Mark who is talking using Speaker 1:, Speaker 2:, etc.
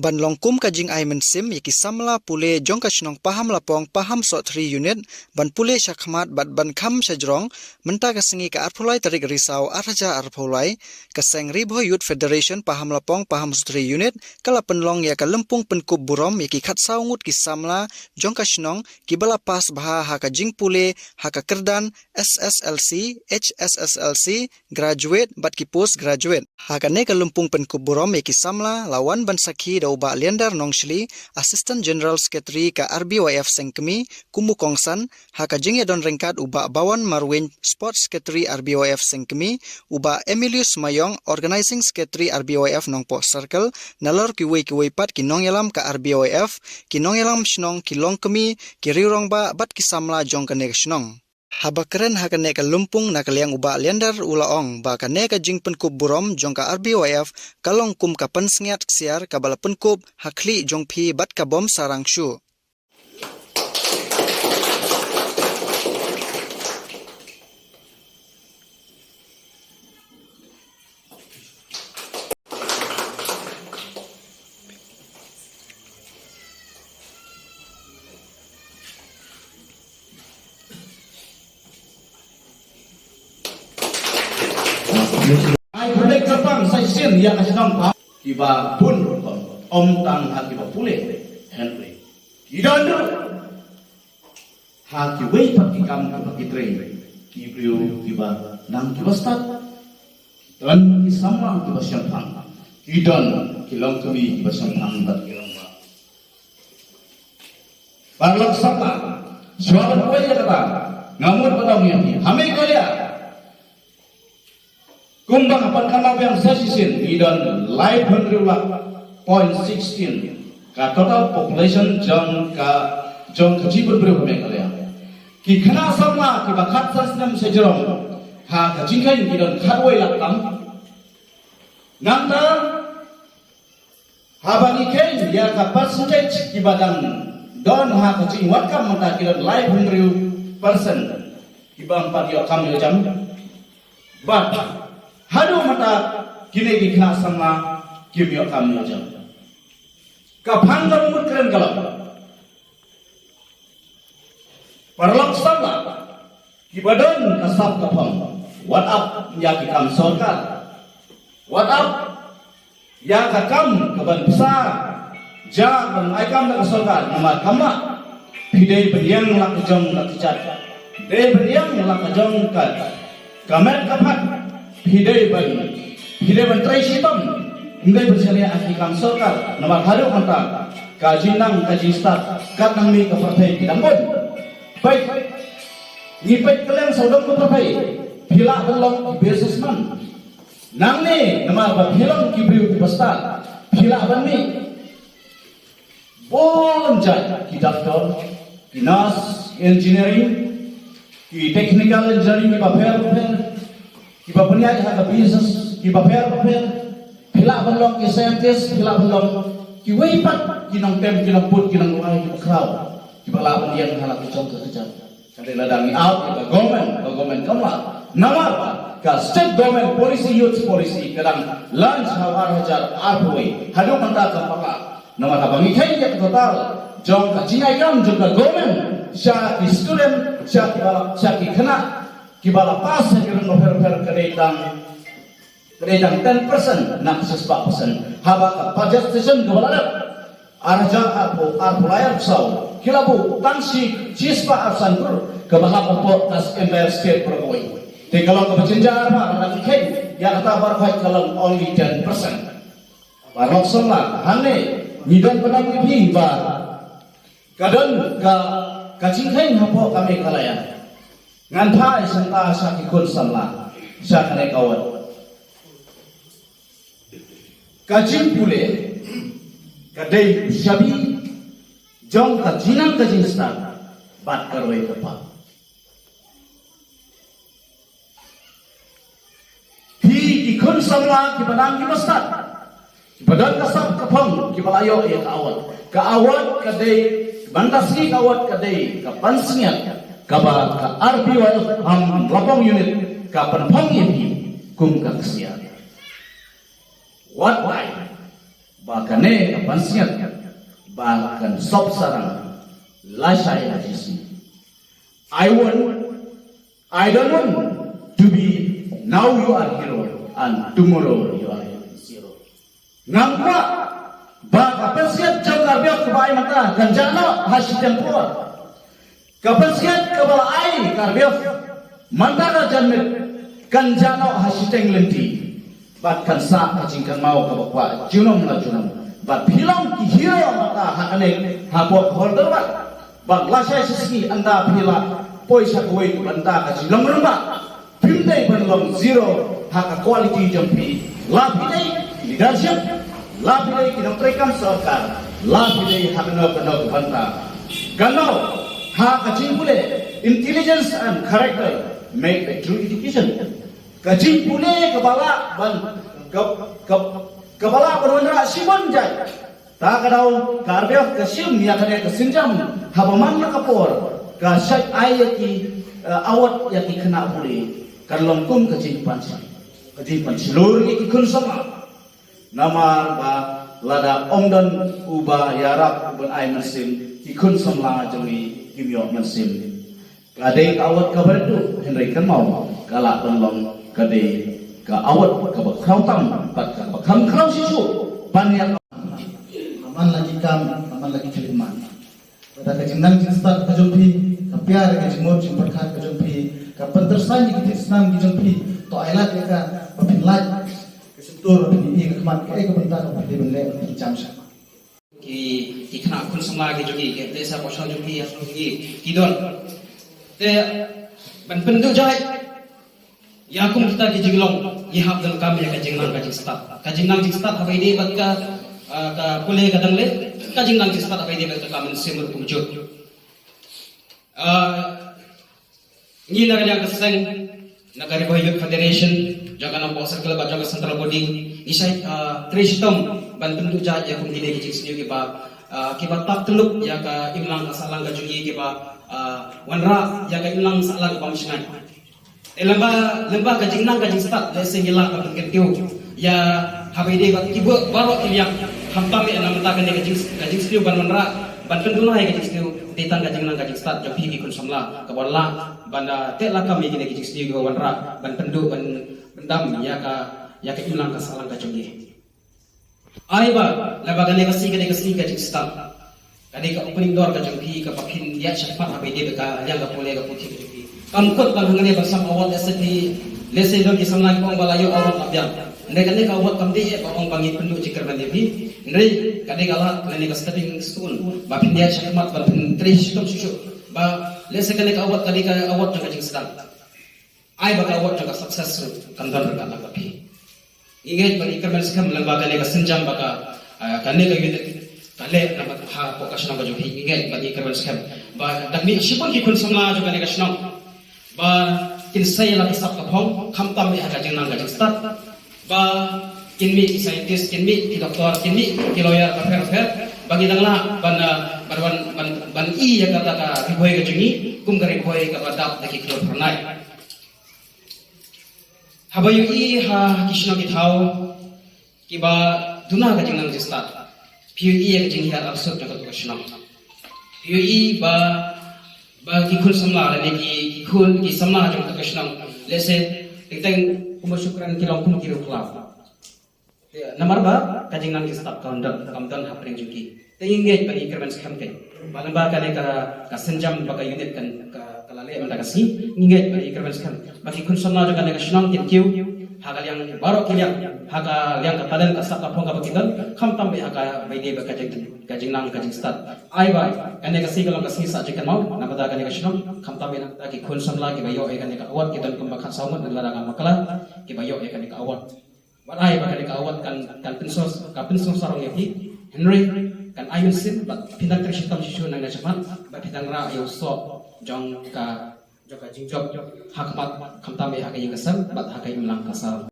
Speaker 1: ban longkum ka jing ai mensim yaki samla pule jong ka chnong paham lapong paham so 3 unit ban pule syakmat bat ban kham sajrong menta ka sengi ka arphulai tarik risau arhaja arphulai ka seng ribho youth federation paham lapong paham so 3 unit kala penlong ya ka lempung penkub burom yaki khat saungut ki samla jong ka chnong ki bala pas bha ha ka jing pule ha ka kerdan SSLC HSSLC graduate bat ki post graduate ha ka ne ka lempung penkub burom yaki samla lawan ban sakhi Uba Liandar Nongshli, Assistant General Secretary ka RBYF Sengkemi, Kumu Kongsan, haka jingya don rengkat Uba Bawan Marwin, Sports Secretary RBYF Sengkemi, Uba Emilius Mayong, Organizing Secretary RBYF Nongpo Circle, nalor kiwei pat kinong yalam ka RBYF, kinong yalam shnong kilong kemi, kiriurong ba bat kisamla jong kanek shnong. Haba keren haka neka lumpung na kaliang Uba Liandar ulaong ba ka neka jing penkub burom jong ka RBYF kalong kum ka pensngiat ksiar ka bala penkub hakli jong pi bat ka bom sarang shu.
Speaker 2: Ai berdek kapang sai sen ya kasih nampak kiba pun om tang hakiba pule Henry kidan haki wei pat kikam kiba kitre kibriu kiba nang kiba stat dan kisama kiba syampang kidan kilong kami kiba syampang bat kilong ba parlok sama suara kau ya kata ngamut patang ni hamil kau ya kumbang apan kamau yang sesisin idan live 100.16 ka total population jong kajibur beri kami kalian ki kena sama ki bakat sasnam sejrom ha kajingkai idan kharwai lakam nanta habani kai ya ka percentage ki badang don ha kajing wakam mata idan live 100% ki bang patio kami jam but hadu mata kini dikena sama kimio kami aja. Kapang kamu keren kalau perlok sama kibadon kasap kapang. What up ya kita sorkan. What up ya kakam kaban besar. Jangan aikam nak sorkan. Nama kama pidai beriang nak kejong nak kecat. Pidai beriang nak kejong kat. Kamet kapat. Hidai ban trai sitam ngai berselia asli kam sokal nama haru mata kajinang kajistat katang mi ka partai kidambon baik ngipet kalian sodom ka partai bila belong businessman nang ni nama ba bilang kibriu pastal bila ban mi bonjat ki doktor ki nurse engineering ki technical engineering ki paper kiba punya ada bisnis kiba per pila belum ki scientist pila belum ki weipat kinong tem kinong put kinong ai kiba kraw kiba lawan yang halak cong kerja kade ladangi out kiba government kamla nama ka state government policy youth policy kadang lunch hawar hajar arpoi hadu manta kapaka nama tabangi kai ya total jong ka jinai kam jong ka government sya ki student sya ki kena kibala pas kiran over kedang 10% nak 4% haba ka budget session kibala arja arpulayar sau kilabu tangsi cispa arsan kur kibala popot tas entire state pergoi te kalau ke penjenjar ma nak kai ya kata barkai kalau only 10% barok semla hane nidon penang pi ba kadon ka kacingkai hapo kami kalayan ngan thai santa sa ki kun samla sa kane kawat kajing pule kadai shabi jong ka jinang ka jinstan bat karwai kapa hi ki kun samla ki badang ki mastat ki badang ka sab ka phang ki balayo ya ka awat kadai bandasni ka awat kadai ka pansniat kaba ka RBYF ham lapong unit ka panpang yapi kum ka kesian what why Bakane kapansiat bahkan sob sarang lasai hajisi. I don't want to be now you are hero and tomorrow you are zero. Ngapa ba kapansiat jam karbiak kebai mata ganjana hasitan puas. Kapansiat kebal ai karbiak mata ka janmet ganjana hasiteng lenti. Bahkan saat kacingkan mau ke bapak junum la junum, bat bilang ki hero mata hakane hapok holder bat lasai sisi anda bila poisa kuai anda kacing lemremba, pindai penlom zero hak quality jampi, lapidai leadership, lapidai kinoprekam sarkar, lapidai hakno banta, ganau hak kacing pule intelligence and character make a true education. Kajing pune kepala berwandra simon jai. Tak kadau karbiak kesim ya kene kesinjam habaman ya kapor. Kasai ayati awat ya kena pule. Karlong kum kajing pansi. Kajing pansi lur ki kun sama. Namar ba lada ongdan uba yarak ubon ay mesin ikun samla jami kimyo mesin. Kadai awat kabar itu Henry kan mau galak penlong kadai ka awat ka bakrau tam pat ka bakham krau sisu banyak
Speaker 3: aman lagi keliman pada kejinang jinstat kajumpi ka piar ka jimor jimpat khat kajumpi ka pentersan ki tisnam kajumpi to ailat ka papinlat kesutur ni ka khamat ka ka bentar ka de benle ki jamsha
Speaker 4: ki khna kun samla ki jogi ke desa posal jogi ki don te ban pendu jai ya kum kita ki jinglong ye hab dal kam ya ka jingnang ka jingstat habai de bat ka pule ka dangle ka jingnang jingstat habai de bat ka kamen semur kumjut ni na yang keseng nagari boy youth federation jaga na bosar kala jaga central body isai tristom ban pendu jai ya kum dile ki jingsniu ki ba tak teluk ya ka imlang asalang ka jungi ki ba wanra ya ka imlang salang pamsngai lembah kajingnang stat lesen gila ka kentiu ya habide bat kibo baro yang hampam ya namta kan kajing stiu ban manra ban penduna ya kajing stiu ditang kajingnang stat japi ki kun samla ka wala banda te laka mi gine kajing stiu go wanra ban pendu ban pendam ya ka imlang ka salang ka jongi ai ba lembah kan kasi kajing stat kadi ka opening door ka jongi ka pakin dia syafa habide ka yang ka pole ka putih kamkot lang hangane bersama awat ST lesen dong kisam lagi pong balayo awat abyan ndai kane ka awat kamdi e pong pangi pendu cikar bandevi ndai kane galat kane ka stepping stone ba pindia syakmat ba trish tom susu ba lesen kane ka awat jang kajing sedang ai ba ka awat jang sukses kandan ka tapi ingat bagi kerman sekam lembaga kane ka senjam ba kane ka unit kale na ha fokus na ba jo ingat bagi kerman sekam ba dami sipon ki kun samla jo kane ka snong ba kinsay la kisap kapong kamtam ya kajing nang kajing start ba kinmi ki scientist kinmi ki doktor kinmi ki lawyer ka fer bagi dangla ban i ya kata ka riboy ka jungi kum ka riboy ka badap na ki klor pranay habayu i ha kishno ki thau ki ba duna kajing nang start piu i ya kajing hi absurd na ka kishno piu i ba kikul samla ni kikul ki samla jong ta kashnang lese teng kumusukran kilong kum kiru klap namar ba kajing nang stop kaundan kamdan hapring juki tengenge bani kerban skam ke balang ba kane ka senjam ba ka unit kan ka kalale manda kasi nginge bani kerban skam ba kikul samla jong kane kashnang kiu hagal yang baro kiliang haga yang ka tadan ka stop kapong ka bakidan kamtam be haga baide ba kajing nang kajing start ai ba kane kasi kalong kasi sa jikan mau namada kane kashnong kamtam be nang ki kun samla ki bayo e kane ka awat kidan kum bakhat saumat naglara nga makala ki bayo e kane ka awat barai ba kane ka awat kan pensos sarong yaki Henry kan ayun sim ba pindang trishitam shishu nang nachamat ba pindang ra yo so jong ka joka jingjok hakmat kamtam be haga yingasam bat haga imlang kasal